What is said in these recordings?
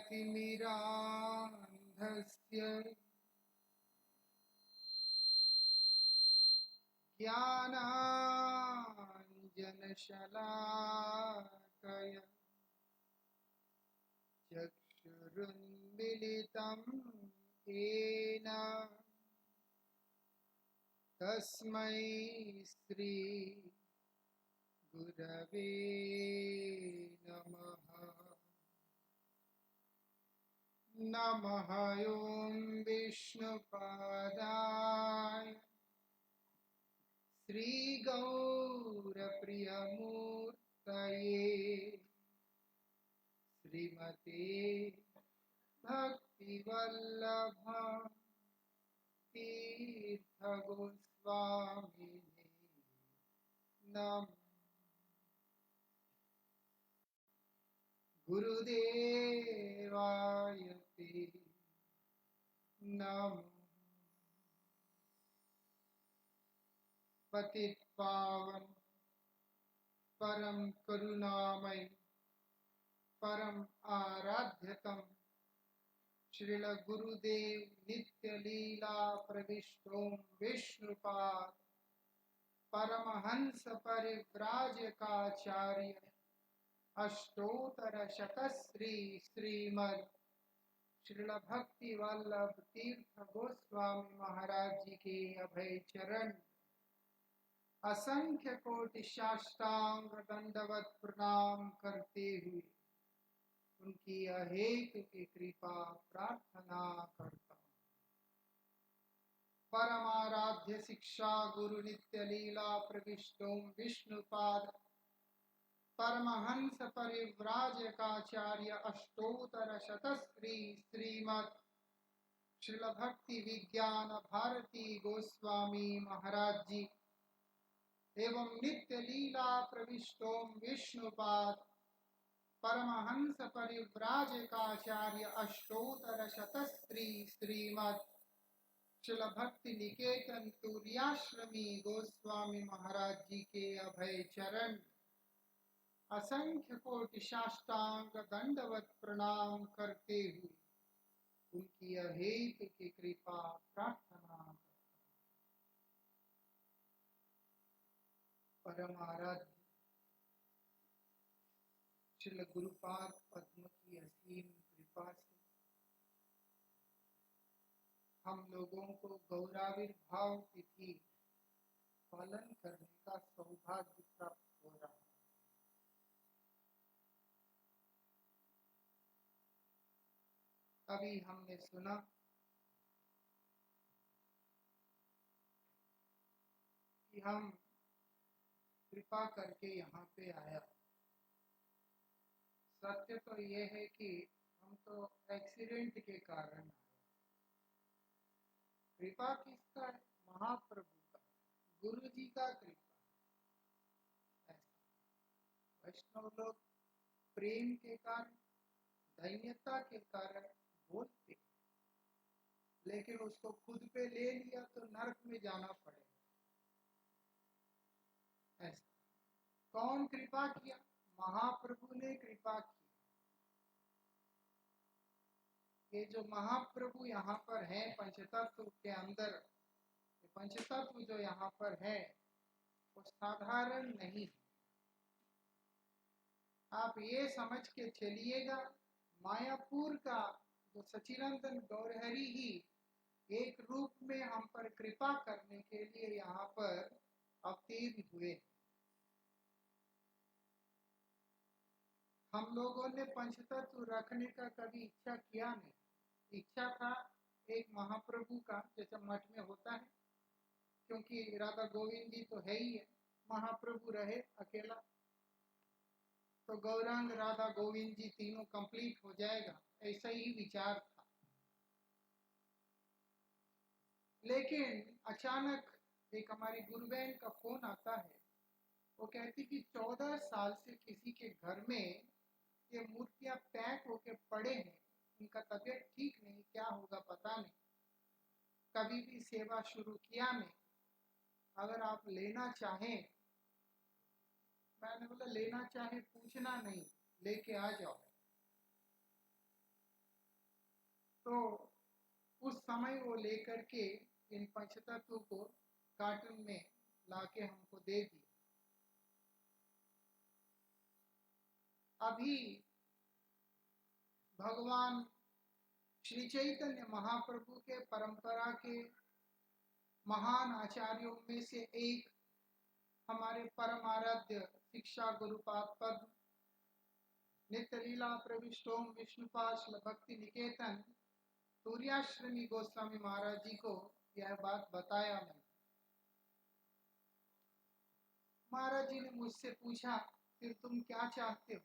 ज्ञानतिमिरान्धस्य ज्ञानाञ्जनशलाकया चक्षुरुन्मीलितं येन तस्मै श्री गुरवे नमः। नमः ॐ विष्णुपादाय श्रीगौरप्रियमूर्तये श्रीमते भक्तिवल्लभ तीर्थगोस्वामिने नमः। गुरुदेवाय ते नमः। पतित पावन परम करुणामय परम आराध्यतम श्रील गुरुदेव नित्य लीला प्रविष्टो विष्णुपाद परमहंस परिव्राजकाचार्य अष्टोत्तर शतश्री श्रीमद श्रील भक्ति वल्लभ तीर्थ गोस्वामी महाराज जी के अभय चरण असंख्य कोटि साष्टांग दंडवत प्रणाम करते हुए उनकी अहेतु की कृपा प्रार्थना करता हूँ। परमाराध्य शिक्षा गुरु नित्य लीला प्रविष्टो विष्णुपाद परमहंस परिव्राजकाचार्य अष्टोत्तर शतश्री श्रीमद श्रील भक्ति विज्ञान भारती गोस्वामी महाराज जी एवं नित्य लीला प्रविष्टो विष्णुपाद परमहंस परिव्राजकाचार्य अष्टोत्तर शतश्री श्रीमद श्रील भक्ति निकेतन तुर्याश्रमी गोस्वामी महाराज जी के अभय चरण असंख्य कोटि साष्टांग दंडवत प्रणाम करते हुए उनकी अहेतु की कृपा प्रार्थना करता हूँ। परम आराध्य श्रील गुरुपाद पद्म की असीम कृपा से हम लोगों को गौराविर्भाव तिथि पालन करने का सौभाग्य प्राप्त हो रहा है। अभी हमने सुना कि हम कृपा करके यहाँ पे आया। सत्य तो ये है कि हम तो एक्सीडेंट के कारण आए। कृपा किसका है? महाप्रभु का, गुरु जी का कृपा। ऐसा वैष्णव लोग प्रेम के कारण धन्यता के कारण बोलते, लेकिन उसको खुद पे ले लिया तो नरक में जाना पड़ेगा। ऐसा कौन कृपा किया? महाप्रभु ने कृपा की। ये जो महाप्रभु यहाँ पर है पंचतत्व के अंदर, ये पंचतत्व जो यहाँ पर है वो साधारण नहीं। आप ये समझ के चलिएगा मायापुर का जो सच्चिदानंद गौरहरि ही एक रूप में हम पर कृपा करने के लिए यहाँ पर अवतीर्ण हुए। हम लोगों ने पंचतत्व रखने का कभी इच्छा किया नहीं। इच्छा था एक महाप्रभु का, जैसे मठ में होता है, क्योंकि राधा गोविंद जी तो है ही है, महाप्रभु रहे अकेला तो गौरांग राधा गोविंद जी तीनों कंप्लीट हो जाएगा, ऐसा ही विचार था। लेकिन अचानक एक हमारी गुरुबहन का फोन आता है। वो कहती कि 14 साल से किसी के घर में ये मूर्तियां पैक होके पड़े हैं, उनका तबीयत ठीक नहीं, क्या होगा पता नहीं, कभी भी सेवा शुरू किया नहीं, अगर आप लेना चाहें। मैंने बोला लेना चाहे पूछना नहीं, लेके आ जाओ। तो उस समय वो लेकर के इन पंचतत्व को कार्टून में लाके हमको दे दी। अभी भगवान श्री चैतन्य महाप्रभु के परंपरा के महान आचार्यों में से एक हमारे परम आराध्य शिक्षा गुरुपाद पद नित्य लीला प्रविष्टोम विष्णुपाद भक्ति निकेतन सूर्याश्रमी गोस्वामी महाराज जी को यह बात बताया। मैं महाराज जी ने मुझसे पूछा फिर तुम क्या चाहते हो?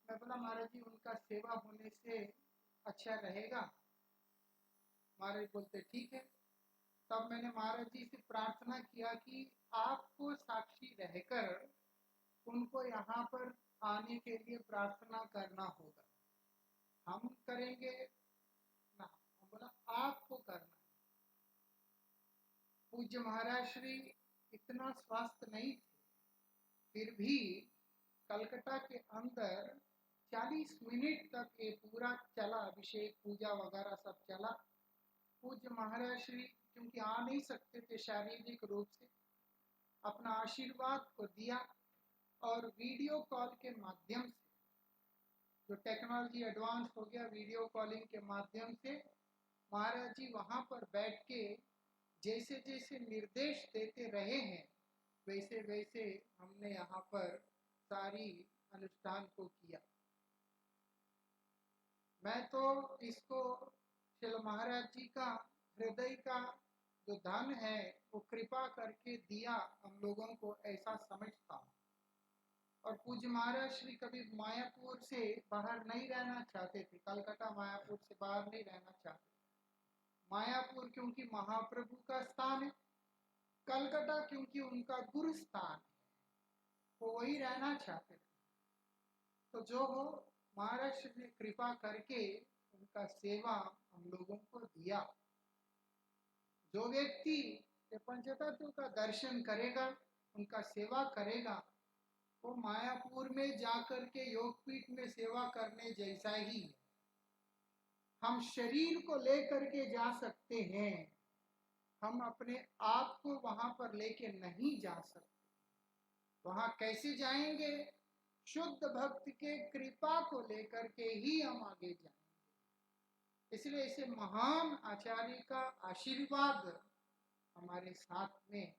मैं बोला महाराज जी उनका सेवा होने से अच्छा रहेगा। महाराज बोलते ठीक है। तब मैंने महाराज जी से प्रार्थना किया कि आपको साक्षी रहकर उनको यहाँ पर आने के लिए प्रार्थना करना होगा। हम करेंगे ना, हम बोला आपको करना। पूज्य महाराज श्री इतना स्वास्थ्य नहीं थे, फिर भी कलकत्ता के अंदर 40 मिनट तक ये पूरा चला, अभिषेक पूजा वगैरह सब चला। पूज्य महाराज श्री क्योंकि आ नहीं सकते थे शारीरिक रूप से, अपना आशीर्वाद को दिया और वीडियो कॉल के माध्यम से, जो टेक्नोलॉजी एडवांस हो गया, वीडियो कॉलिंग के माध्यम से महाराज जी वहां पर बैठ के जैसे जैसे निर्देश देते रहे हैं वैसे वैसे हमने यहाँ पर सारी अनुष्ठान को किया। मैं तो इसको श्री महाराज जी का हृदय का जो धन है वो कृपा करके दिया हम लोगों को, ऐसा समझता हूँ। और पूज्य महाराज श्री कभी मायापुर से बाहर नहीं रहना चाहते थे, कलकत्ता मायापुर से बाहर नहीं रहना चाहते। मायापुर क्योंकि महाप्रभु का स्थान है, कलकत्ता क्योंकि उनका गुरु स्थान है, वो वही रहना चाहते थे। तो जो हो महाराज श्री ने कृपा करके उनका सेवा हम लोगों को दिया। जो व्यक्ति पंचतत्व का दर्शन करेगा, उनका सेवा करेगा, वो मायापुर में जाकर के योगपीठ में सेवा करने जैसा ही है। हम शरीर को लेकर के जा सकते हैं, हम अपने आप को वहां पर लेके नहीं जा सकते। वहां कैसे जाएंगे? शुद्ध भक्त के कृपा को लेकर के ही हम आगे जाएंगे। इसलिए इसे महान आचार्य का आशीर्वाद हमारे साथ में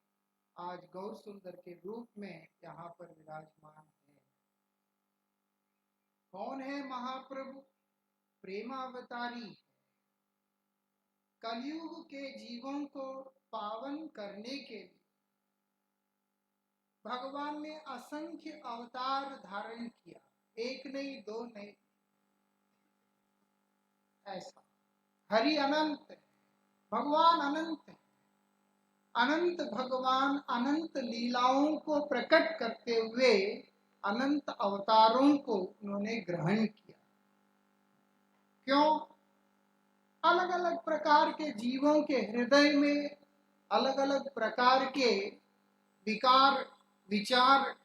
आज गौर सुंदर के रूप में यहाँ पर विराजमान है। कौन है महाप्रभु? प्रेमावतारी है। कलयुग के जीवों को पावन करने के लिए भगवान ने असंख्य अवतार धारण किया, एक नहीं दो नहीं, ऐसा। हरि अनंत है, भगवान अनंत है। अनंत भगवान अनंत लीलाओं को प्रकट करते हुए अनंत अवतारों को उन्होंने ग्रहण किया। क्यों? अलग अलग प्रकार के जीवों के हृदय में अलग अलग प्रकार के विकार, विचार,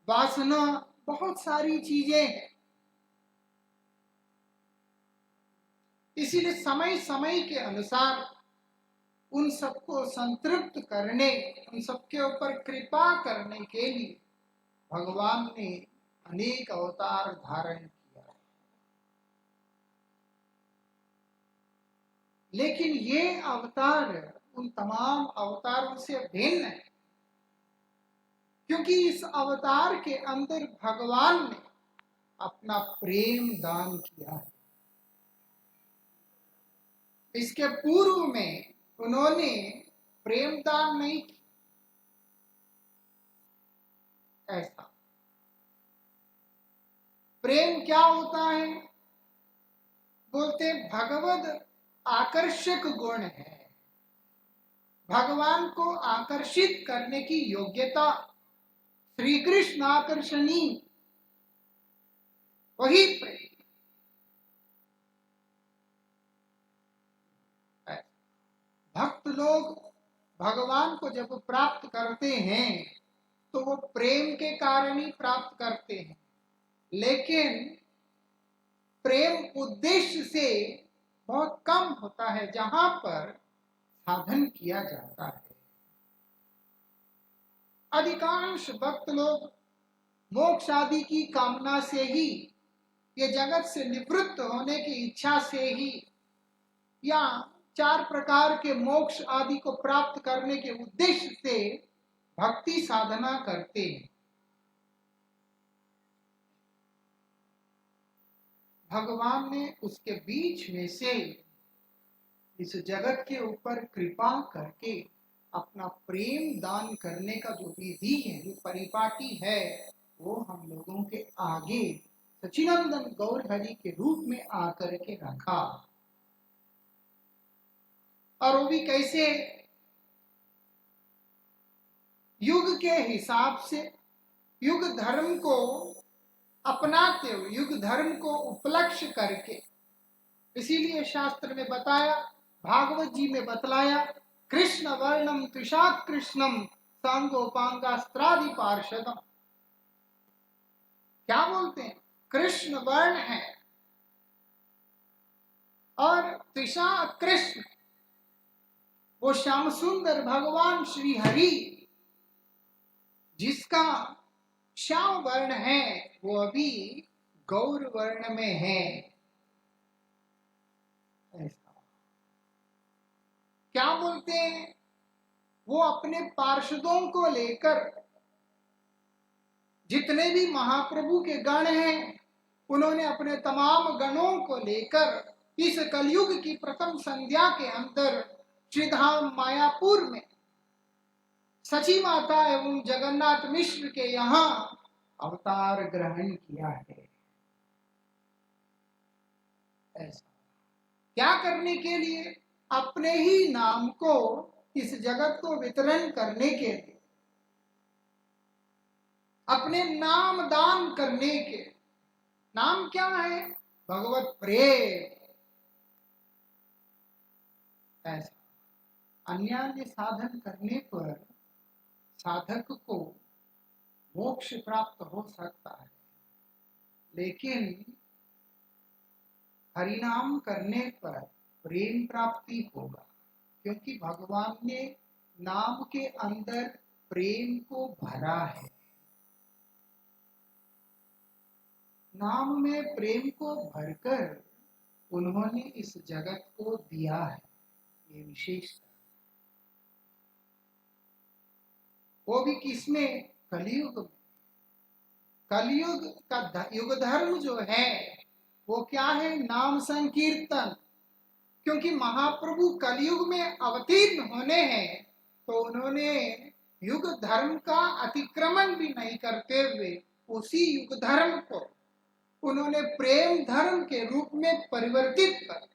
वासना, बहुत सारी चीजें हैं। इसीलिए समय समय के अनुसार उन सबको संतृप्त करने, उन सबके ऊपर कृपा करने के लिए भगवान ने अनेक अवतार धारण किया। लेकिन ये अवतार उन तमाम अवतारों से भिन्न है, क्योंकि इस अवतार के अंदर भगवान ने अपना प्रेम दान किया है। इसके पूर्व में उन्होंने प्रेम दान नहीं किया। ऐसा प्रेम क्या होता है? बोलते भगवद आकर्षक गुण है, भगवान को आकर्षित करने की योग्यता, श्री कृष्ण आकर्षणी, वही प्रेम। भक्त लोग भगवान को जब प्राप्त करते हैं तो वो प्रेम के कारण ही प्राप्त करते हैं, लेकिन प्रेम उद्देश्य से बहुत कम होता है जहां पर साधन किया जाता है। अधिकांश भक्त लोग मोक्ष आदि की कामना से ही, ये जगत से निवृत्त होने की इच्छा से ही, या 4 प्रकार के मोक्ष आदि को प्राप्त करने के उद्देश्य से भक्ति साधना करते हैं। भगवान ने उसके बीच में से इस जगत के ऊपर कृपा करके अपना प्रेम दान करने का जो विधि है, जो परिपाटी है, वो हम लोगों के आगे सच्चिदानंद गौर हरि के रूप में आकर के रखा। और वो भी कैसे? युग के हिसाब से, युग धर्म को अपनाते हुए, युग धर्म को उपलक्ष्य करके। इसीलिए शास्त्र में बताया, भागवत जी में बतलाया, कृष्ण वर्णम त्रिशाक कृष्णम सांगोपांगास्त्रादि पार्षदम। क्या बोलते हैं? कृष्ण वर्ण है और त्रिशा कृष्ण, वो श्याम सुंदर भगवान श्री हरि जिसका श्याम वर्ण है, वो अभी गौर वर्ण में है। ऐसा क्या बोलते हैं? वो अपने पार्षदों को लेकर, जितने भी महाप्रभु के गण हैं, उन्होंने अपने तमाम गणों को लेकर इस कलयुग की प्रथम संध्या के अंदर श्रीधाम मायापुर में सची माता एवं जगन्नाथ मिश्र के यहाँ अवतार ग्रहण किया है। ऐसा क्या करने के लिए? अपने ही नाम को इस जगत को वितरण करने के लिए, अपने नाम दान करने के। नाम क्या है? भगवत प्रेम। ऐसा अन्य साधन करने पर साधक को मोक्ष प्राप्त हो सकता है, लेकिन हरिनाम करने पर प्रेम प्राप्ति होगा, क्योंकि भगवान ने नाम के अंदर प्रेम को भरा है। नाम में प्रेम को भरकर उन्होंने इस जगत को दिया है। ये विशेषता, वो भी किसमें? कलयुग में। कलयुग का युग धर्म जो है वो क्या है? नाम संकीर्तन। क्योंकि महाप्रभु कलयुग में अवतीर्ण होने हैं, तो उन्होंने युग धर्म का अतिक्रमण भी नहीं करते हुए उसी युग धर्म को उन्होंने प्रेम धर्म के रूप में परिवर्तित कर।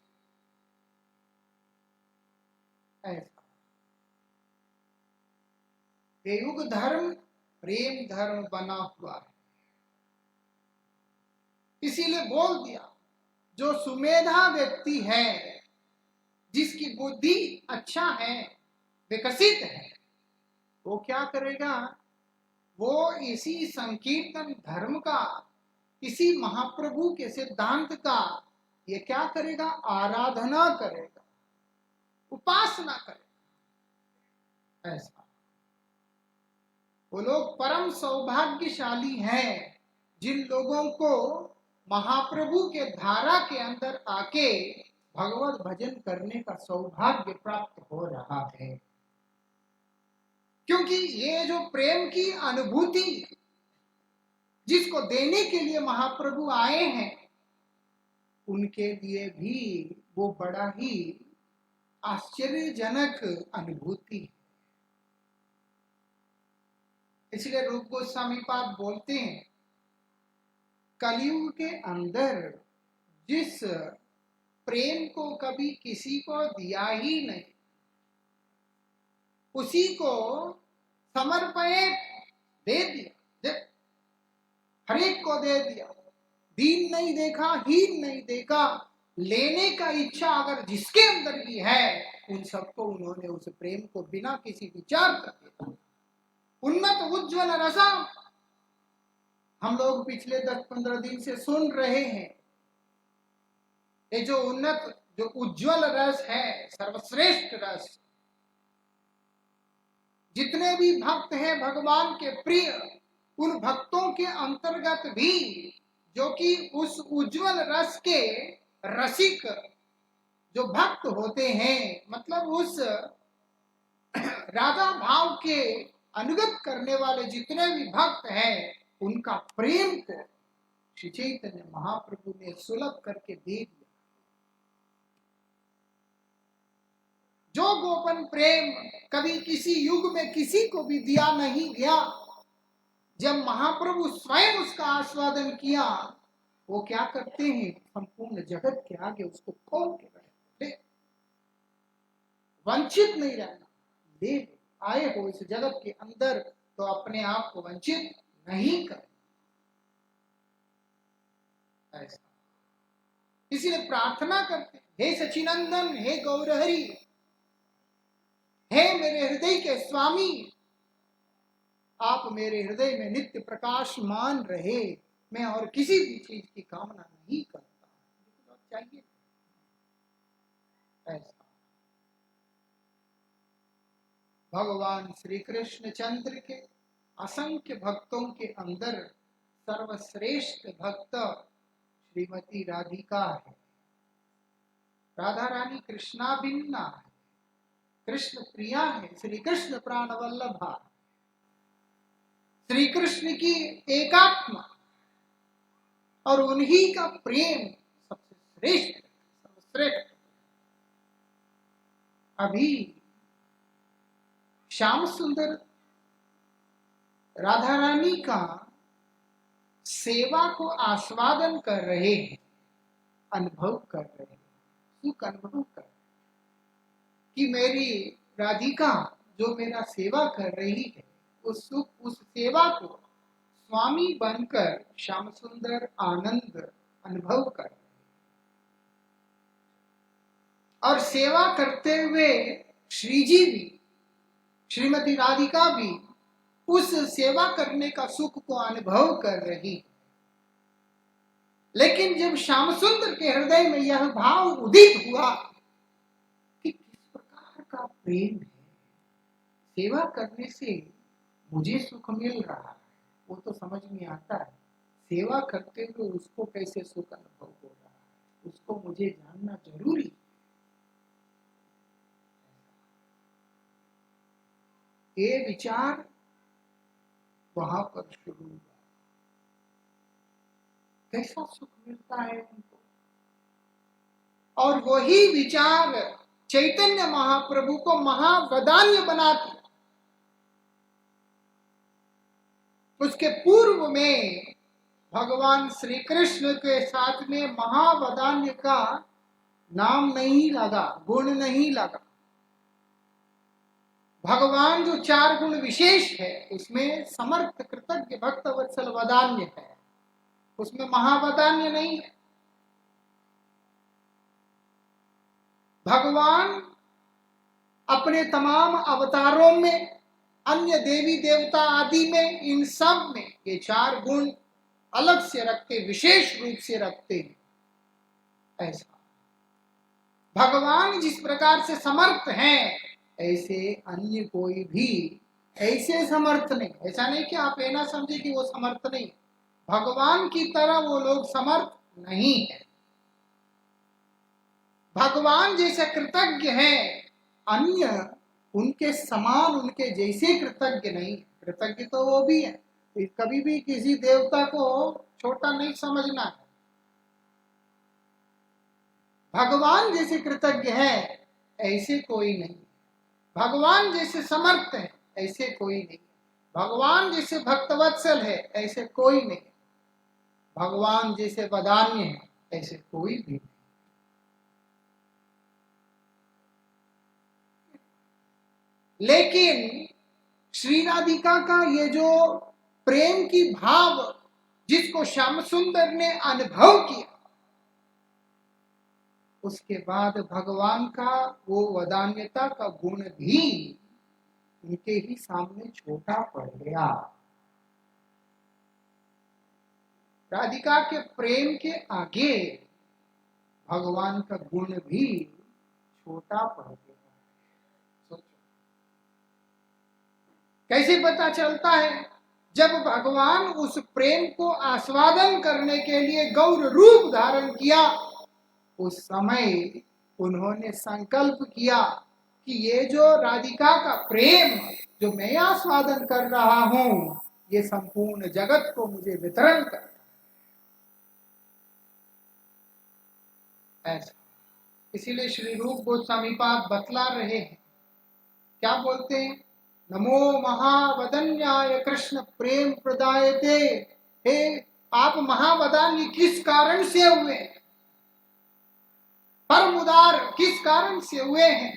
ऐसा ये युग धर्म प्रेम धर्म बना हुआ है। इसीलिए बोल दिया, जो सुमेधा व्यक्ति है, जिसकी बुद्धि अच्छा है, विकसित है, वो क्या करेगा? वो इसी संकीर्तन धर्म का, इसी महाप्रभु के सिद्धांत का ये क्या करेगा? आराधना करेगा, उपासना करेगा। ऐसा वो लोग परम सौभाग्यशाली हैं जिन लोगों को महाप्रभु के धारा के अंदर आके भगवत भजन करने का सौभाग्य प्राप्त हो रहा है। क्योंकि ये जो प्रेम की अनुभूति जिसको देने के लिए महाप्रभु आए हैं, उनके लिए भी वो बड़ा ही आश्चर्यजनक अनुभूति है। इसलिए रूप गोस्वामी पाद बोलते हैं, कलयुग के अंदर जिस प्रेम को कभी किसी को दिया ही नहीं, उसी को समर्पण दे दिया, हर एक को दे दिया। दीन नहीं देखा, हीन नहीं देखा, लेने का इच्छा अगर जिसके अंदर भी है, उन सबको उन्होंने उस प्रेम को बिना किसी विचार करके उन्नत उज्ज्वल रसा। हम लोग पिछले 10-15 दिन से सुन रहे हैं ये जो उन्नत, जो उज्जवल रस है, सर्वश्रेष्ठ रस, जितने भी भक्त हैं भगवान के प्रिय, उन भक्तों के अंतर्गत भी जो कि उस उज्जवल रस के रसिक जो भक्त होते हैं, मतलब उस राधा भाव के अनुगत करने वाले जितने भी भक्त हैं, उनका प्रेम को श्री चैतन्य महाप्रभु ने सुलभ करके दे दिया। जो गोपन प्रेम कभी किसी युग में किसी को भी दिया नहीं गया, जब महाप्रभु स्वयं उसका आस्वादन किया, वो क्या करते हैं, संपूर्ण जगत के आगे उसको खोल के रखते, वंचित नहीं रहना। ले आए हो इस जगत के अंदर तो अपने आप को वंचित नहीं कर। ऐसा इसलिए प्रार्थना करते, हे सचिनंदन, हे गौरहरि, हे मेरे हृदय के स्वामी, आप मेरे हृदय में नित्य प्रकाशमान रहे। मैं और किसी भी चीज की कामना नहीं करता, चाहिए ऐसा। भगवान श्री कृष्ण चंद्र के असंख्य भक्तों के अंदर सर्वश्रेष्ठ भक्त श्रीमती राधिका है। राधा रानी कृष्णा भिन्ना है, कृष्ण प्रिया है, श्री कृष्ण प्राण वल्लभा, श्री कृष्ण की एकात्मा और उन्हीं का प्रेम सबसे श्रेष्ठ, सर्वश्रेष्ठ। अभी श्याम सुंदर राधा रानी का सेवा को आस्वादन कर रहे हैं, अनुभव कर रहे हैं, सुख अनुभव कर, कि मेरी राधिका जो मेरा सेवा कर रही है, उस सुख, उस सेवा को स्वामी बनकर श्याम सुंदर आनंद अनुभव कर, और सेवा करते हुए श्री जी भी, श्रीमती राधिका भी उस सेवा करने का सुख को अनुभव कर रही। लेकिन जब श्याम सुंदर के हृदय में यह भाव उदित हुआ कि किस प्रकार का प्रेम है, सेवा करने से मुझे सुख मिल रहा है, वो तो समझ में आता है, सेवा करते हुए उसको कैसे सुख अनुभव हो रहा है, उसको मुझे जानना जरूरी। ये विचार वहां पर शुरू हुआ, कैसा सुख मिलता है उनको, और वही विचार चैतन्य महाप्रभु को महावदान्य बनाती। उसके पूर्व में भगवान श्री कृष्ण के साथ में महावदान्य का नाम नहीं लगा, गुण नहीं लगा। भगवान जो 4 गुण विशेष है, उसमें समर्थ, कृतज्ञ, भक्त वत्सल, वदान्य है, उसमें महावदान्य नहीं है। भगवान अपने तमाम अवतारों में, अन्य देवी देवता आदि में, इन सब में ये 4 गुण अलग से रखते, विशेष रूप से रखते हैं। ऐसा भगवान जिस प्रकार से समर्थ हैं, ऐसे अन्य कोई भी ऐसे समर्थ नहीं। ऐसा नहीं कि आप ये ना समझे कि वो समर्थ नहीं, भगवान की तरह वो लोग समर्थ नहीं है। भगवान जैसे कृतज्ञ हैं, अन्य उनके समान, उनके जैसे कृतज्ञ नहीं। कृतज्ञ तो वो भी है, कभी भी किसी देवता को छोटा नहीं समझना है। भगवान जैसे कृतज्ञ है ऐसे कोई नहीं, भगवान जैसे समर्थ है ऐसे कोई नहीं, भगवान जैसे भक्तवत्सल है ऐसे कोई नहीं, भगवान जैसे वदान्य है ऐसे कोई भी नहीं। लेकिन श्री राधिका का ये जो प्रेम की भाव जिसको श्याम सुंदर ने अनुभव किया, उसके बाद भगवान का वो वदान्यता का गुण भी उनके ही सामने छोटा पड़ गया। राधिका के प्रेम के आगे भगवान का गुण भी छोटा पड़ गया। सोचो कैसे पता चलता है? जब भगवान उस प्रेम को आस्वादन करने के लिए गौर रूप धारण किया, उस समय उन्होंने संकल्प किया कि ये जो राधिका का प्रेम जो मैं आस्वादन कर रहा हूं, ये संपूर्ण जगत को मुझे वितरण कर। ऐसा इसीलिए श्री रूप गोस्वामी पाद बतला रहे हैं, क्या बोलते हैं? नमो महावदन्याय कृष्ण प्रेम प्रदायते। हे, आप महावदान्य किस कारण से हुए? परम उदार किस कारण से हुए हैं?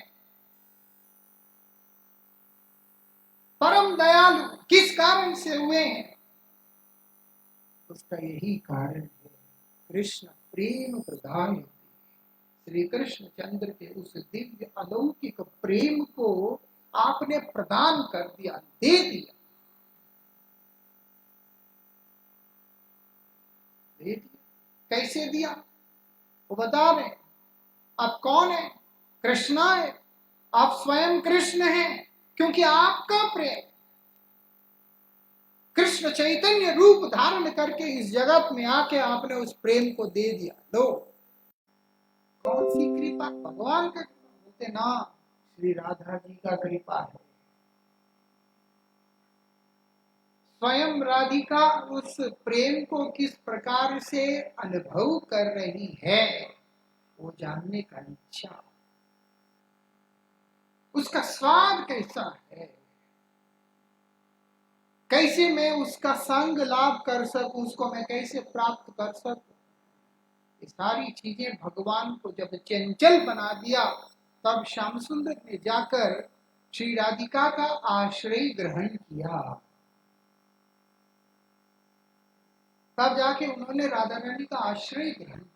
परम दयालु किस कारण से हुए हैं? उसका यही कारण है, कृष्ण प्रेम प्रदान। श्री कृष्ण चंद्र के उस दिव्य अलौकिक प्रेम को आपने प्रदान कर दिया, दे दिया। कैसे दिया वो बता रहे। आप कौन है? कृष्ण है। आप स्वयं कृष्ण हैं, क्योंकि आपका प्रेम कृष्ण चैतन्य रूप धारण करके इस जगत में आके आपने उस प्रेम को दे दिया। लो, कौन सी कृपा? भगवान का कृपा बोलते ना, श्री राधा जी का कृपा है। स्वयं राधिका उस प्रेम को किस प्रकार से अनुभव कर रही है, वो जानने का इच्छा, उसका स्वाद कैसा है, कैसे मैं उसका संग लाभ कर सकूं, उसको मैं कैसे प्राप्त कर सकूं। ये सारी चीजें भगवान को जब चंचल बना दिया, तब श्याम सुंदर ने जाकर श्री राधिका का आश्रय ग्रहण किया। तब जाके उन्होंने राधा रानी का आश्रय ग्रहण किया।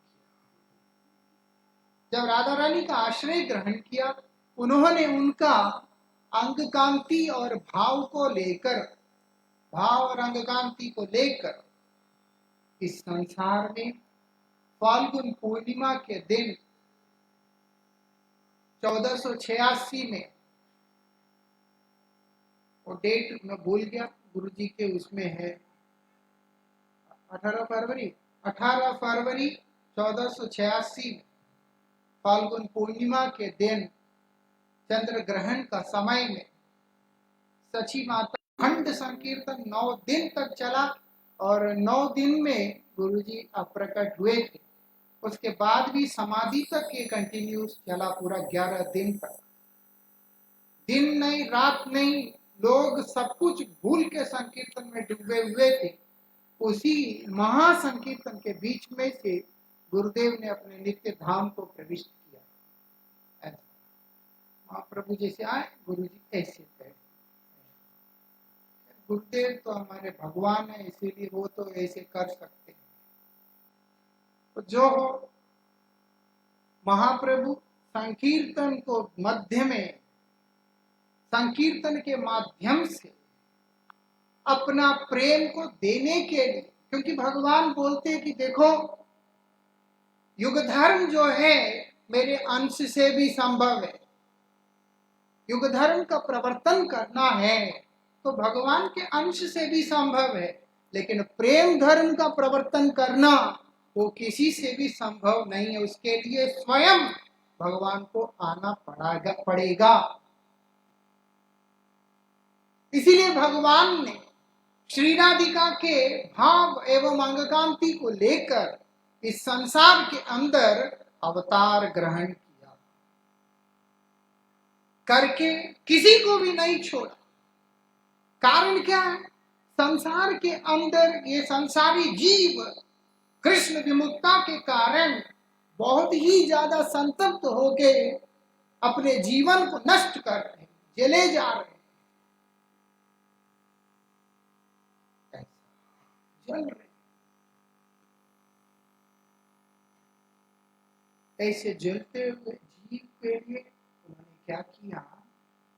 जब राधा रानी का आश्रय ग्रहण किया, उन्होंने उनका अंग कांति और भाव को लेकर, भाव और अंग कांति को लेकर इस संसार में फाल्गुन पूर्णिमा के दिन 1486 में, वो डेट मैं भूल गया, गुरु जी के उसमें है 18 फरवरी 1486 में फाल्गुन पूर्णिमा के दिन चंद्र ग्रहण का समय में सची माता खंड संकीर्तन 9 दिन तक चला, और 9 दिन में गुरु जी अप्रकट हुए थे। उसके बाद भी समाधि तक ये कंटिन्यूस चला, पूरा 11 दिन तक। दिन नहीं रात नहीं, लोग सब कुछ भूल के संकीर्तन में डूबे हुए थे। उसी महासंकीर्तन के बीच में से गुरुदेव ने अपने नित्य धाम को प्रविष्ट किया। महाप्रभु जैसे आए, गुरु जी ऐसे कहे। गुरुदेव तो हमारे भगवान है, इसीलिए वो तो ऐसे कर सकते हैं। तो जो हो, महाप्रभु संकीर्तन को मध्य में, संकीर्तन के माध्यम से अपना प्रेम को देने के लिए, क्योंकि भगवान बोलते हैं कि देखो, युग धर्म जो है मेरे अंश से भी संभव है। युग धर्म का प्रवर्तन करना है तो भगवान के अंश से भी संभव है, लेकिन प्रेम धर्म का प्रवर्तन करना वो किसी से भी संभव नहीं है। उसके लिए स्वयं भगवान को आना पड़ेगा। इसीलिए भगवान ने श्री राधिका के भाव एवं अंगकांति को लेकर इस संसार के अंदर अवतार ग्रहण किया, करके किसी को भी नहीं छोड़ा। कारण क्या है? संसार के अंदर ये संसारी जीव कृष्ण विमुक्ता के कारण बहुत ही ज्यादा संतप्त हो गए, अपने जीवन को नष्ट कर रहे, जले जा रहे, जल रहे। ऐसे जलते हुए जीव के लिए उन्होंने क्या किया?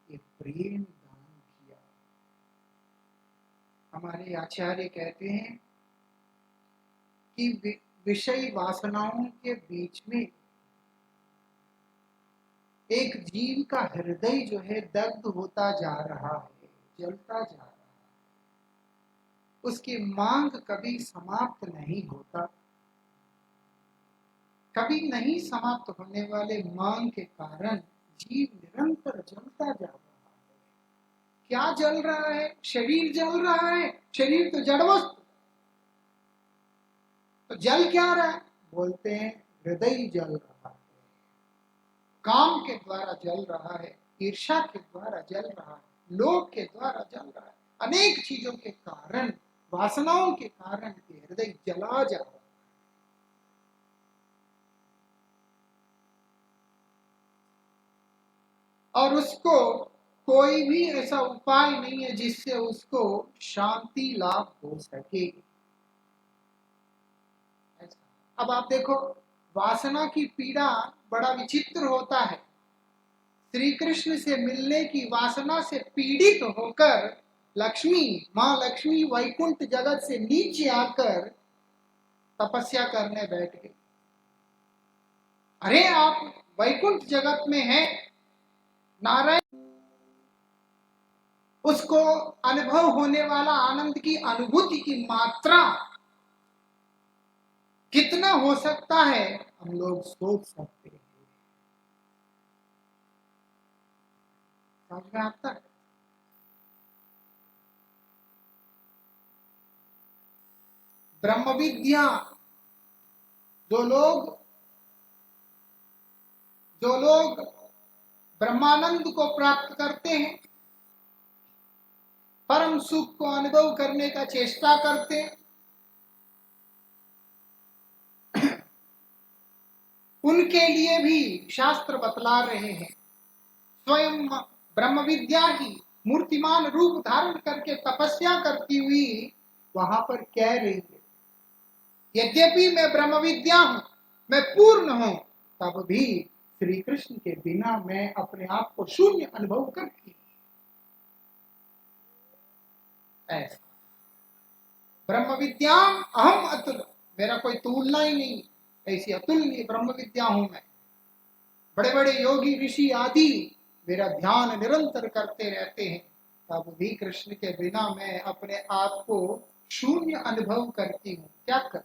ये प्रेम दान किया। हमारे आचार्य कहते हैं कि विषय वासनाओं के बीच में एक जीव का हृदय जो है दग्ध होता जा रहा है, जलता जा रहा है, उसकी मांग कभी समाप्त नहीं होता। कभी नहीं समाप्त होने वाले मांग के कारण जीव निरंतर जलता जा रहा है। क्या जल रहा है? शरीर जल रहा है। शरीर तो जड़ वस्तु, तो जल क्या रहा है? बोलते हैं हृदय जल रहा है, काम के द्वारा जल रहा है, ईर्ष्या के द्वारा जल रहा है, लोभ के द्वारा जल रहा है, अनेक चीजों के कारण, वासनाओं के कारण हृदय जला जा रहा है। और उसको कोई भी ऐसा उपाय नहीं है जिससे उसको शांति लाभ हो सके। अब आप देखो, वासना की पीड़ा बड़ा विचित्र होता है। श्री कृष्ण से मिलने की वासना से पीड़ित होकर लक्ष्मी, माँ लक्ष्मी वैकुंठ जगत से नीचे आकर तपस्या करने बैठ गई। अरे आप वैकुंठ जगत में हैं, नारायण, उसको अनुभव होने वाला आनंद की अनुभूति की मात्रा कितना हो सकता है हम लोग सोच सकते हैं। समझ में आता है? ब्रह्म विद्या जो लोग ब्रह्मानंद को प्राप्त करते हैं, परम सुख को अनुभव करने का चेष्टा करते हैं, उनके लिए भी शास्त्र बतला रहे हैं। स्वयं ब्रह्म विद्या ही मूर्तिमान रूप धारण करके तपस्या करती हुई वहां पर कह रही है, यद्यपि मैं ब्रह्म विद्या हूं, मैं पूर्ण हूं, तब भी श्री कृष्ण के बिना मैं अपने आप को शून्य अनुभव करती हूं। ऐसा ब्रह्म विद्या अहम अतुल, मेरा कोई तुलना ही नहीं, ऐसी अतुलनीय ब्रह्म विद्या हूं मैं। बड़े बड़े योगी ऋषि आदि मेरा ध्यान निरंतर करते रहते हैं, तब भी कृष्ण के बिना मैं अपने आप को शून्य अनुभव करती हूँ। क्या कर?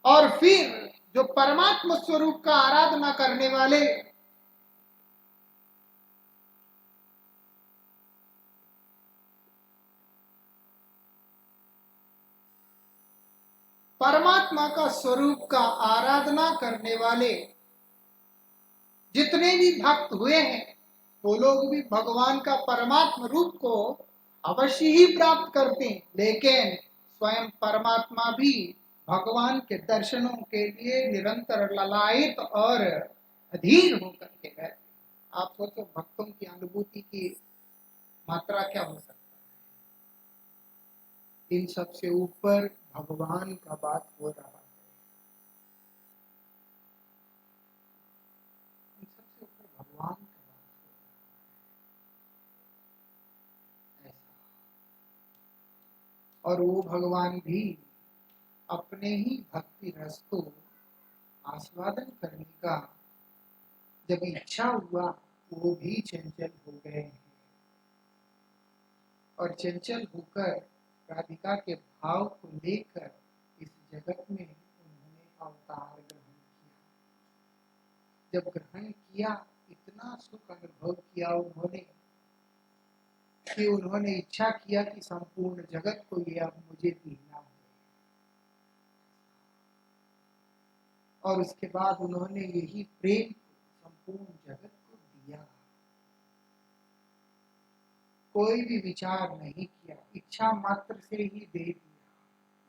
और फिर जो परमात्मा स्वरूप का आराधना करने वाले, परमात्मा का स्वरूप का आराधना करने वाले जितने भी भक्त हुए हैं, वो लोग भी भगवान का परमात्मा रूप को अवश्य ही प्राप्त करते हैं, लेकिन स्वयं परमात्मा भी भगवान के दर्शनों के लिए निरंतर ललायित और अधीर होकर के रहते। आप सोचो भक्तों की अनुभूति की मात्रा क्या हो सकता है। इन सबसे ऊपर भगवान का बात हो रहा है, इन सबसे ऊपर भगवान का बात हो रहा है। ऐसा, और वो भगवान भी अपने ही भक्ति रस को आस्वादन करने का जब इच्छा हुआ, वो भी चंचल हो गए हैं, और चंचल होकर राधिका के भाव को लेकर इस जगत में उन्होंने अवतार ग्रहण किया। जब ग्रहण किया, इतना सुख अनुभव किया उन्होंने कि उन्होंने इच्छा किया कि संपूर्ण जगत को ये अब मुझे देना है। और उसके बाद उन्होंने यही प्रेम संपूर्ण जगत को दिया। कोई भी विचार नहीं किया, इच्छा मात्र से ही दे दिया।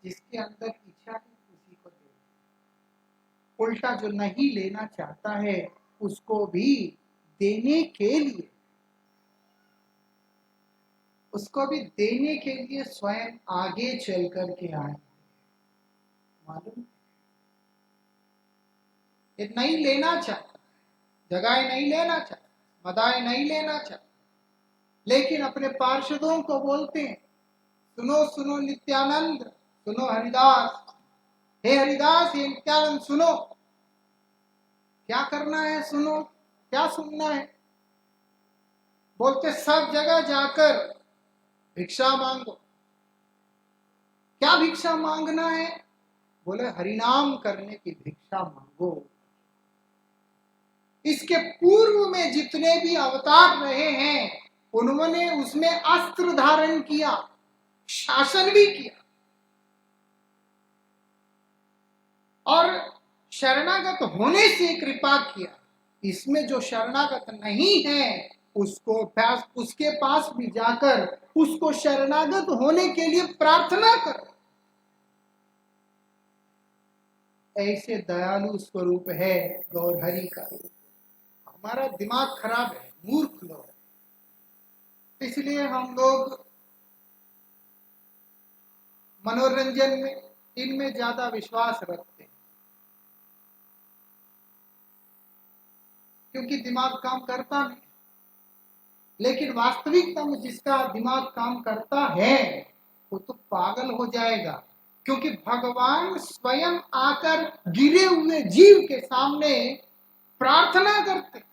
जिसके अंदर इच्छा है उसी को दे दिया। उल्टा जो नहीं लेना चाहता है उसको भी देने के लिए, स्वयं आगे चल करके आए। मालूम, ये नहीं लेना चाहता, जगह नहीं लेना चाहता, मदाएं नहीं लेना चाहता, लेकिन अपने पार्षदों को बोलते हैं, सुनो सुनो नित्यानंद, सुनो हरिदास, हे हरिदास, हे नित्यानंद सुनो। क्या करना है सुनो, क्या सुनना है? बोलते सब जगह जाकर भिक्षा मांगो। क्या भिक्षा मांगना है? बोले हरिनाम करने की भिक्षा मांगो। इसके पूर्व में जितने भी अवतार रहे हैं उन्होंने उसमें अस्त्र धारण किया, शासन भी किया, और शरणागत होने से कृपा किया। इसमें जो शरणागत नहीं है उसके पास भी जाकर उसको शरणागत होने के लिए प्रार्थना कर। ऐसे दयालु स्वरूप है गौरहरि का। हमारा दिमाग खराब है, मूर्ख लोग, इसलिए हम लोग मनोरंजन में इनमें ज्यादा विश्वास रखते हैं, क्योंकि दिमाग काम करता नहीं। लेकिन वास्तविकता में जिसका दिमाग काम करता है वो तो पागल हो जाएगा, क्योंकि भगवान स्वयं आकर गिरे हुए जीव के सामने प्रार्थना करते।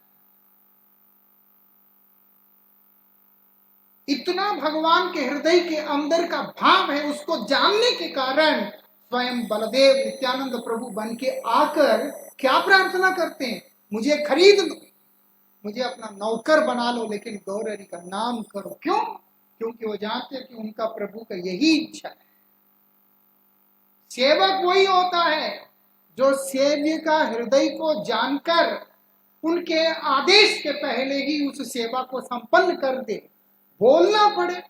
इतना भगवान के हृदय के अंदर का भाव है, उसको जानने के कारण स्वयं बलदेव नित्यानंद प्रभु बन के आकर क्या प्रार्थना करते हैं? मुझे खरीद लो, मुझे अपना नौकर बना लो, लेकिन गौरहरि का नाम करो। क्यों? क्योंकि वो जानते हैं कि उनका प्रभु का यही इच्छा है। सेवक वही होता है जो सेव्य का हृदय को जानकर उनके आदेश के पहले ही उस सेवा को संपन्न कर दे। बोलना पड़े।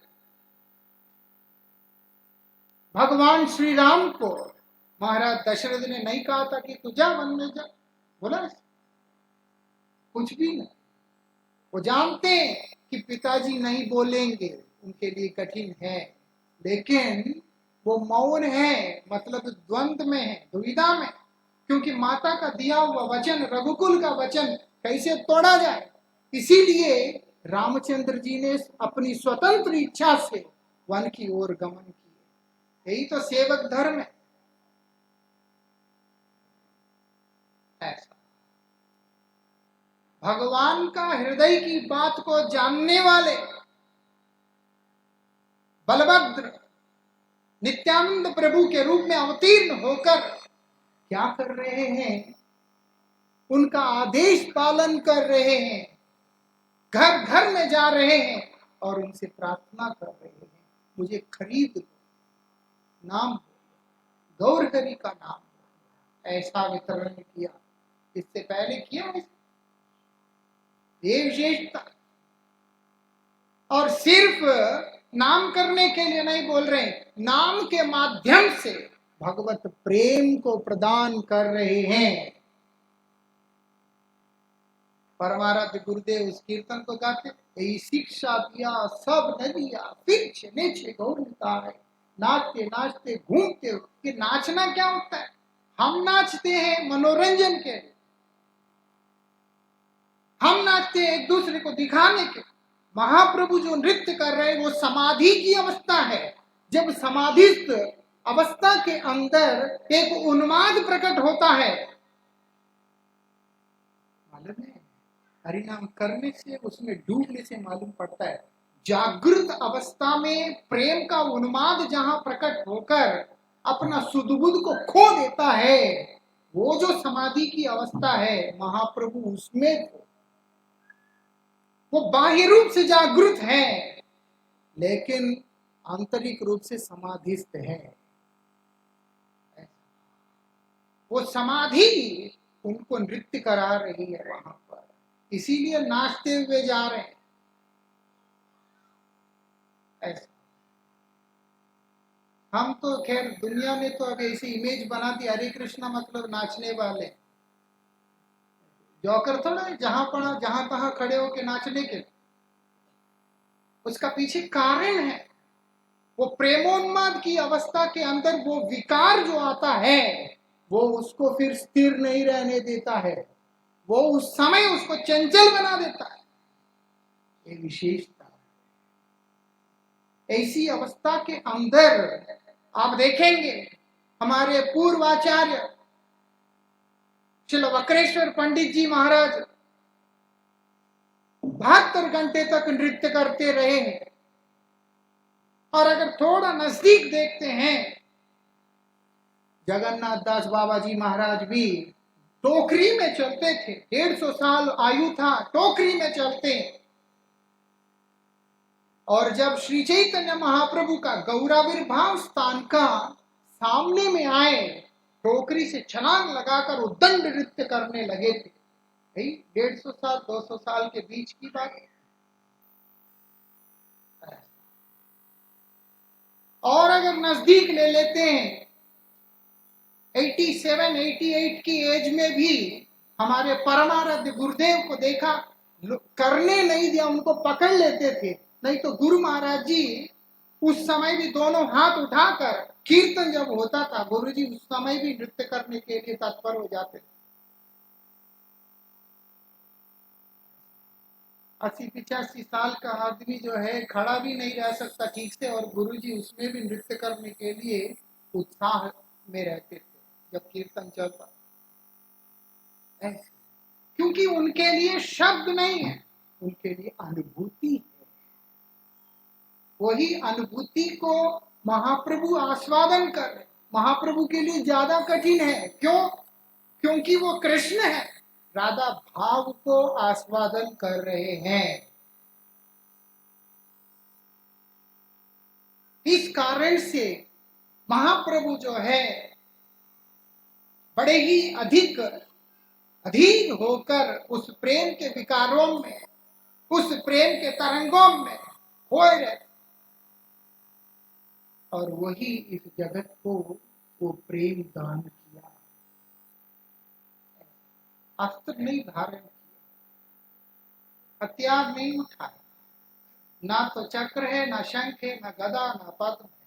भगवान श्री राम को महाराज दशरथ ने नहीं कहा था कि तू जा वन में जा, बोला कुछ भी नहीं। वो जानते हैं कि पिताजी नहीं बोलेंगे, उनके लिए कठिन है, लेकिन वो मौन है, मतलब द्वंद्व में है, दुविधा में, क्योंकि माता का दिया हुआ वचन, रघुकुल का वचन कैसे तोड़ा जाए। इसीलिए रामचंद्र जी ने अपनी स्वतंत्र इच्छा से वन की ओर गमन किए। यही तो सेवक धर्म है। ऐसा भगवान का हृदय की बात को जानने वाले बलभद्र नित्यानंद प्रभु के रूप में अवतीर्ण होकर क्या कर रहे हैं? उनका आदेश पालन कर रहे हैं, घर घर में जा रहे हैं और उनसे प्रार्थना कर रहे हैं, मुझे खरीद लो, नाम गौरहरि का नाम। ऐसा वितरण किया, इससे पहले किया ये विशेषता। और सिर्फ नाम करने के लिए नहीं बोल रहे, नाम के माध्यम से भगवत प्रेम को प्रदान कर रहे हैं। परमाराध्य गुरुदेव उस कीर्तन को गाते, यही शिक्षा दिया सब नदिया फिर नीचे गौरता है, नाचते नाचते घूमते हो। कि नाचना क्या होता है? हम नाचते हैं मनोरंजन के, हम नाचते हैं एक दूसरे को दिखाने के। महाप्रभु जो नृत्य कर रहे हैं वो समाधि की अवस्था है। जब समाधिस्थ अवस्था के अंदर एक उन्माद प्रकट होता है, मालूम है, हरिनाम करने से, उसमें डूबने से मालूम पड़ता है। जागृत अवस्था में प्रेम का उन्माद जहां प्रकट होकर अपना सुधबुद्ध को खो देता है, वो जो समाधि की अवस्था है महाप्रभु उसमें थे। वो बाह्य रूप से जागृत है लेकिन आंतरिक रूप से समाधिस्थ है। वो समाधि उनको नृत्य करा रही है वहां पर, इसीलिए नाचते हुए जा रहे हैं। ऐसा हम तो खैर दुनिया में तो अब ऐसी इमेज बना दी, हरे कृष्णा मतलब नाचने वाले, जॉकर थोड़ा जहां तहां खड़े होके नाचने के। उसका पीछे कारण है, वो प्रेमोन्माद की अवस्था के अंदर वो विकार जो आता है वो उसको फिर स्थिर नहीं रहने देता है, वो उस समय उसको चंचल बना देता है। ये विशेषता, ऐसी अवस्था के अंदर आप देखेंगे हमारे पूर्वाचार्य श्रील वक्रेश्वर पंडित जी महाराज 72 घंटे तक नृत्य करते रहे हैं। और अगर थोड़ा नजदीक देखते हैं, जगन्नाथ दास बाबा जी महाराज भी टोकरी में चलते थे, 150 साल आयु था, टोकरी में चलते। और जब श्री चैतन्य महाप्रभु का गौराविर्भाव स्थान का सामने में आए, टोकरी से छलांग लगाकर उद्दंड नृत्य करने लगे थे। भाई 150 साल 200 साल के बीच की बात। और अगर नजदीक ले लेते हैं, 87 88 की एज में भी हमारे परमाराध्य गुरुदेव को देखा, करने नहीं दिया, उनको पकड़ लेते थे। नहीं तो गुरु महाराज जी उस समय भी दोनों हाथ उठाकर, कीर्तन जब होता था, गुरु जी उस समय भी नृत्य करने के लिए तत्पर हो जाते थे। 80-85 साल का आदमी जो है खड़ा भी नहीं रह सकता ठीक से, और गुरु जी उसमें भी नृत्य करने के लिए उत्साह में रहते थे जब कीर्तन चलता। क्योंकि उनके लिए शब्द नहीं है, उनके लिए अनुभूति है। वही अनुभूति को महाप्रभु आस्वादन कर रहे। महाप्रभु के लिए ज्यादा कठिन है। क्यों? क्योंकि वो कृष्ण है, राधा भाव को आस्वादन कर रहे हैं। इस कारण से महाप्रभु जो है बड़े ही अधिक अधीन होकर उस प्रेम के विकारों में, उस प्रेम के तरंगों में खोए रहे। और वही इस जगत को वो प्रेम दान किया, अस्त्र नहीं धारण किया, हथियार नहीं उठाया, ना तो चक्र है, ना शंख है, ना गदा, ना पद्म है।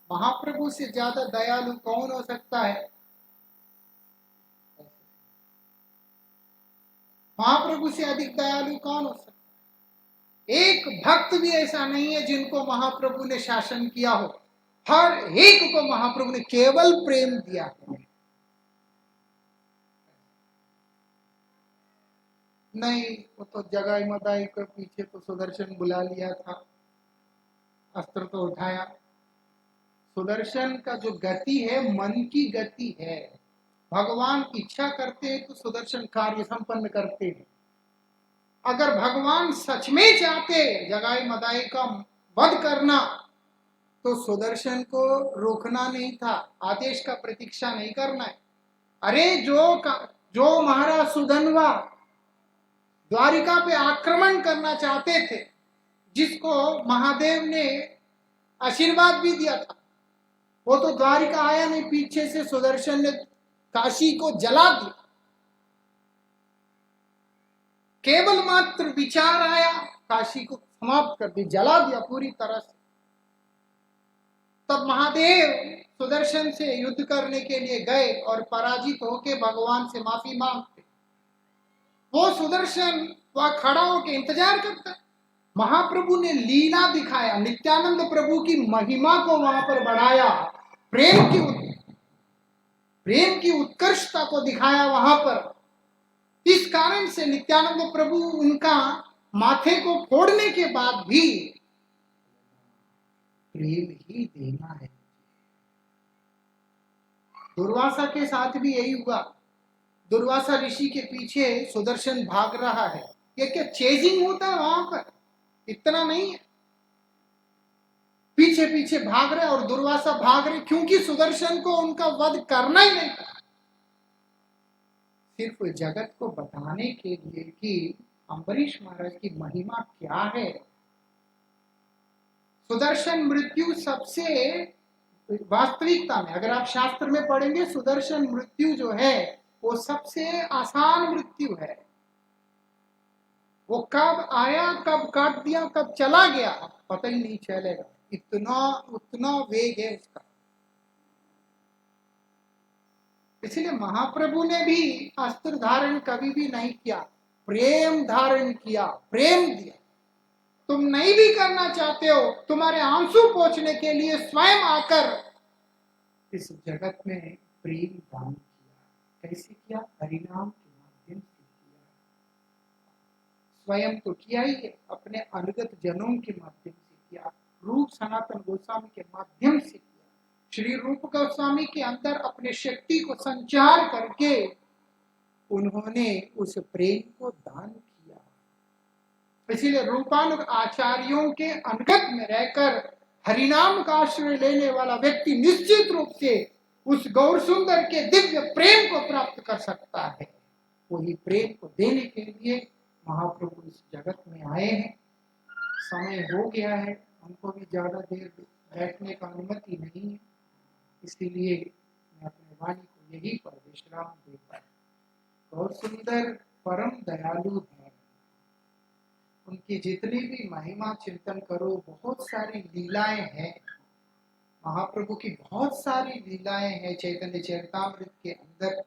महाप्रभु से ज्यादा दयालु कौन हो सकता है? महाप्रभु से अधिक दयालु कौन हो सकता है? एक भक्त भी ऐसा नहीं है जिनको महाप्रभु ने शासन किया हो। हर एक को महाप्रभु ने केवल प्रेम दिया है। नहीं, वो तो जगाई मदाई के पीछे तो सुदर्शन बुला लिया था, अस्त्र तो उठाया। सुदर्शन का जो गति है मन की गति है। भगवान इच्छा करते हैं तो सुदर्शन कार्य संपन्न करते हैं। अगर भगवान सच में चाहते जगाई मदाई का वध करना, तो सुदर्शन को रोकना नहीं था, आदेश का प्रतीक्षा नहीं करना है। अरे जो महाराज सुधनवा द्वारिका पे आक्रमण करना चाहते थे, जिसको महादेव ने आशीर्वाद भी दिया था, वो तो द्वारिका आया नहीं, पीछे से सुदर्शन ने काशी को जला दिया। केवल मात्र विचार आया, काशी को समाप्त कर दी, जला दिया पूरी तरह से। तब महादेव सुदर्शन से युद्ध करने के लिए गए और पराजित होके भगवान से माफी मांगते। वो सुदर्शन वहां खड़ा होकर इंतजार करता। महाप्रभु ने लीला दिखाया, नित्यानंद प्रभु की महिमा को वहां पर बढ़ाया, प्रेम की उत्कर्षता को दिखाया वहां पर। इस कारण से नित्यानंद प्रभु उनका माथे को फोड़ने के बाद भी प्रेम ही देना है। दुर्वासा के साथ भी यही हुआ। दुर्वासा ऋषि के पीछे सुदर्शन भाग रहा है। ये क्या चेजिंग होता है वहां पर? इतना नहीं है, पीछे पीछे भाग रहे और दुर्वासा भाग रहे, क्योंकि सुदर्शन को उनका वध करना ही नहीं था। सिर्फ जगत को बताने के लिए कि अम्बरीश महाराज की महिमा क्या है। सुदर्शन मृत्यु सबसे वास्तविकता में, अगर आप शास्त्र में पढ़ेंगे, सुदर्शन मृत्यु जो है वो सबसे आसान मृत्यु है। वो कब आया, कब काट दिया, कब चला गया, पता ही नहीं चलेगा। उतना वेग है उसका। इसलिए महाप्रभु ने भी अस्त्र धारण कभी भी नहीं किया, प्रेम धारण किया, प्रेम दिया। तुम नहीं भी करना चाहते हो, तुम्हारे आंसू पोंछने के लिए स्वयं आकर इस जगत में प्रेम दान किया। कैसे किया? हरिनाम के माध्यम से किया। स्वयं तो किया ही है, अपने अनुगत जनों के माध्यम से किया। रूप सनातन गोस्वामी के माध्यम से किया। श्री रूप गोस्वामी के अंदर अपने शक्ति को संचार करके उन्होंने उस प्रेम को दान किया। इसीलिए रूपानुग आचार्यों के अंगत में रहकर हरिनाम का आश्रय लेने वाला व्यक्ति निश्चित रूप से उस गौर सुंदर के दिव्य प्रेम को प्राप्त कर सकता है। वही प्रेम को देने के लिए महाप्रभु इस जगत में आए हैं। समय हो गया है, हमको भी ज्यादा देर बैठने का अनुमति नहीं है, इसीलिए मैं अपने वाणी को यही पर विश्राम देता हूँ। गौर सुंदर परम दयालु है। उनकी जितनी भी महिमा चिंतन करो, बहुत सारी लीलाएं हैं। महाप्रभु की बहुत सारी लीलाएं हैं चैतन्य चरितामृत के अंदर।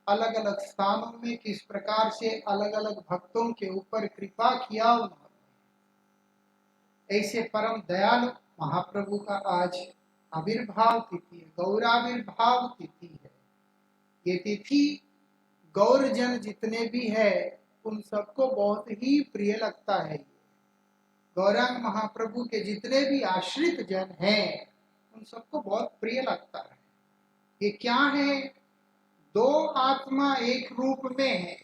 अलग अलग स्थानों में किस प्रकार से अलग अलग भक्तों के ऊपर कृपा किया उन्होंने। ऐसे परम दयालु महाप्रभु का आज आविर्भाव तिथि है, गौराविर्भाव तिथि है। ये तिथि गौरजन जितने भी है उन सबको बहुत ही प्रिय लगता है। गौरांग महाप्रभु के जितने भी आश्रित जन हैं उन सबको बहुत प्रिय लगता है। ये क्या है? दो आत्मा एक रूप में है।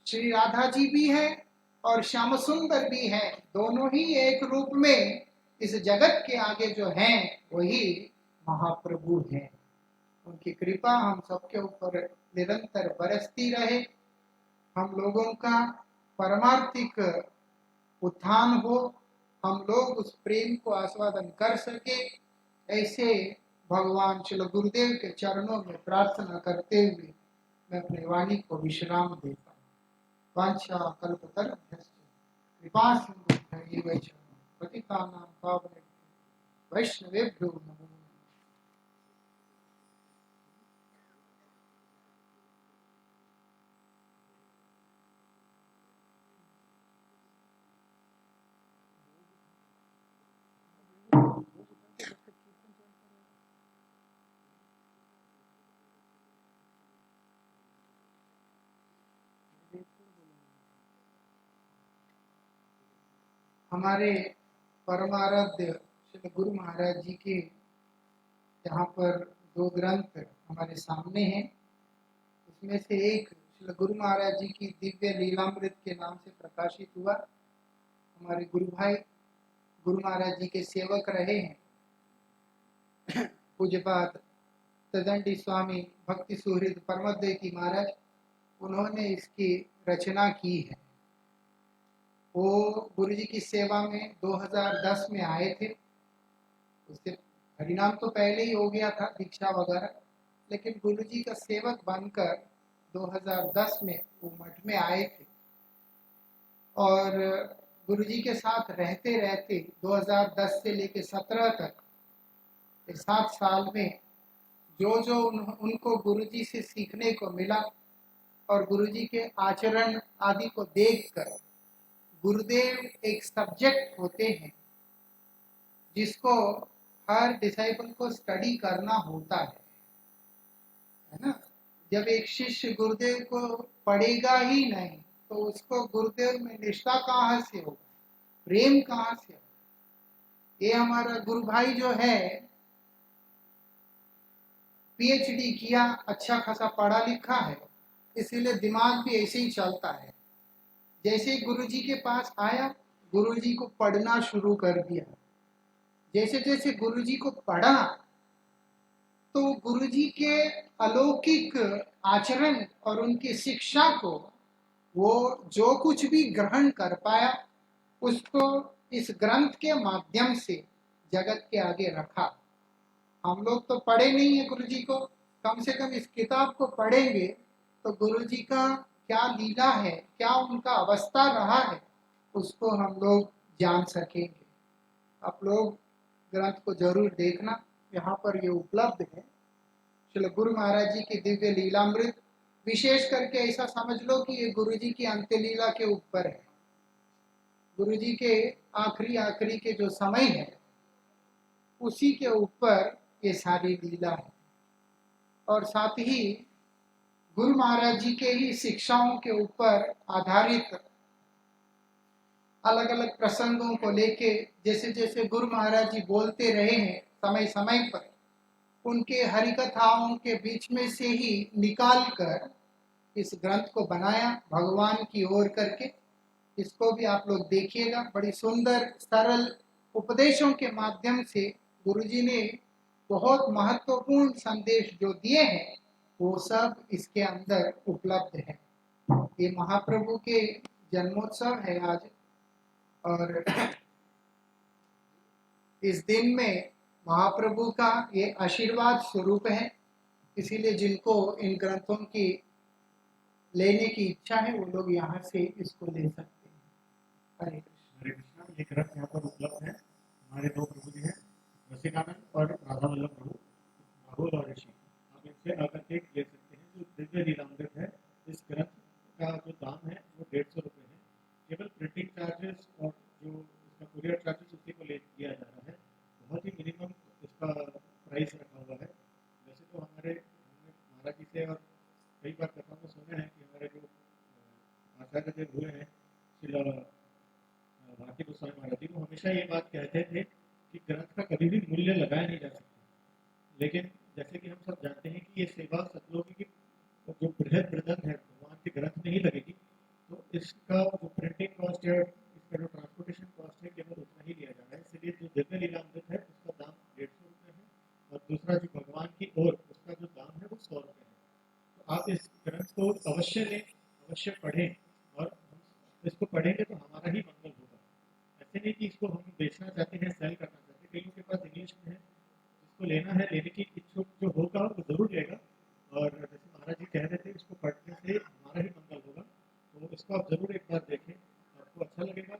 श्री राधा जी भी है और श्याम सुंदर भी है। दोनों ही एक रूप में इस जगत के आगे जो हैं वही महाप्रभु हैं। उनकी कृपा हम सबके ऊपर निरंतर बरसती रहे। हम लोगों का परमार्थिक उत्थान हो, हम लोग उस प्रेम को आस्वादन कर सके, ऐसे भगवान श्री गुरुदेव के चरणों में प्रार्थना करते हुए मैं अपनी वाणी को विश्राम देता हूँ। वांछा कल्पतरुभ्यश्च कृपा सिंधुभ्यैव च पतितानां पावनेभ्यो वैष्णवेभ्यो नमो। हमारे परमाराध्य श्री गुरु महाराज जी के यहाँ पर दो ग्रंथ हमारे सामने हैं। उसमें से एक श्री गुरु महाराज जी की दिव्य लीलामृत के नाम से प्रकाशित हुआ। हमारे गुरु भाई गुरु महाराज जी के सेवक रहे हैं पूज्यपाद तदंडी स्वामी भक्ति सुहृद परमद्वैती महाराज, उन्होंने इसकी रचना की है। वो गुरु जी की सेवा में 2010 में आए थे। उससे हरिनाम तो पहले ही हो गया था, दीक्षा वगैरह, लेकिन गुरु जी का सेवक बनकर 2010 में वो मठ में आए थे। और गुरु जी के साथ रहते रहते 2010 से लेकर 17 तक 7 साल में जो जो उनको गुरु जी से सीखने को मिला और गुरु जी के आचरण आदि को देखकर, गुरुदेव एक सब्जेक्ट होते हैं जिसको हर डिसाइपल को स्टडी करना होता है ना। जब एक शिष्य गुरुदेव को पढ़ेगा ही नहीं तो उसको गुरुदेव में निष्ठा कहाँ से होगा, प्रेम कहाँ से होगा। ये हमारा गुरु भाई जो है पीएचडी किया, अच्छा खासा पढ़ा लिखा है, इसीलिए दिमाग भी ऐसे ही चलता है। जैसे ही गुरु जी के पास आया, गुरु जी को पढ़ना शुरू कर दिया। जैसे जैसे गुरु जी को पढ़ा तो गुरु जी के अलौकिक आचरण और उनकी शिक्षा को वो जो कुछ भी ग्रहण कर पाया उसको इस ग्रंथ के माध्यम से जगत के आगे रखा। हम लोग तो पढ़े नहीं है गुरु जी को, कम से कम इस किताब को पढ़ेंगे तो गुरु जी का क्या लीला है, क्या उनका अवस्था रहा है, उसको हम लोग जान सकेंगे। आप लोग ग्रंथ को जरूर देखना, यहाँ पर ये उपलब्ध है। श्री गुरु महाराज जी की दिव्य लीलामृत, विशेष करके ऐसा समझ लो कि ये गुरु जी की अंत्य लीला के ऊपर है। गुरु जी के आखिरी के जो समय है उसी के ऊपर ये सारी लीला है। और साथ ही गुरु महाराज जी के ही शिक्षाओं के ऊपर आधारित अलग अलग प्रसंगों को लेके जैसे जैसे गुरु महाराज जी बोलते रहे हैं समय समय पर, उनके हरिकथाओं के बीच में से ही निकाल कर इस ग्रंथ को बनाया भगवान की ओर करके। इसको भी आप लोग देखिएगा, बड़ी सुंदर सरल उपदेशों के माध्यम से गुरुजी ने बहुत महत्वपूर्ण संदेश जो दिए हैं वो सब इसके अंदर उपलब्ध है। ये महाप्रभु के जन्मोत्सव है आज, और इस दिन में महाप्रभु का ये आशीर्वाद स्वरूप है, इसीलिए जिनको इन ग्रंथों की लेने की इच्छा है वो लोग यहाँ से इसको ले सकते हैं। हरे कृष्णा। ये ग्रंथ यहाँ पर उपलब्ध है। हमारे दो प्रभु जी हैं, रसिकानंद और राधा वल्लभ प्रभु, राहुल और ऋषि। आप इनसे आकर के ले सकते हैं। जो दिव्य लीलामृत है, इस ग्रंथ का जो दाम है वो 150 रुपये है। केवल प्रिंटिंग चार्जेस और जो इसका कुरियर चार्जेस उसी को ले दिया जा रहा है। बहुत ही मिनिमम इसका प्राइस रखा हुआ है। वैसे तो हमने महाराज जी से और कई बार कथा में सुना है कि हमारे जो आचार्य देव हुए हैं श्री भारती गोस्वामी महाराज जी, वो हमेशा ये बात कहते थे कि ग्रंथ का कभी भी मूल्य लगाया नहीं जा सकता। लेकिन जैसे कि हम सब जानते हैं कि ये सेवा सतलोकी की जो बृहद बृदन है, भगवान के ग्रंथ नहीं लगेगी, तो इसका जो प्रिंटिंग कॉस्ट है, इसका जो ट्रांसपोर्टेशन कॉस्ट है, केवल उतना ही लिया जा रहा है। इसलिए जो दिव्य लीलामृत है उसका दाम 150 रुपये है, और दूसरा जो भगवान की ओर उसका जो दाम है वो 100 रुपये है। तो आप इस ग्रंथ को अवश्य लें, अवश्य पढ़ें, और हम इसको पढ़ेंगे तो हमारा ही मंगल होगा। ऐसे नहीं कि इसको हम बेचना चाहते हैं, सेल करना चाहते हैं। कईयों के पास इंग्लिश में है, इसको लेना है, लेने की इच्छुक जो होगा वो जरूर लेगा। और जैसे महाराज जी कह रहे थे, इसको पढ़ने से हमारा ही मंगल होगा। तो इसको आप जरूर एक बार देखें, आपको अच्छा लगेगा।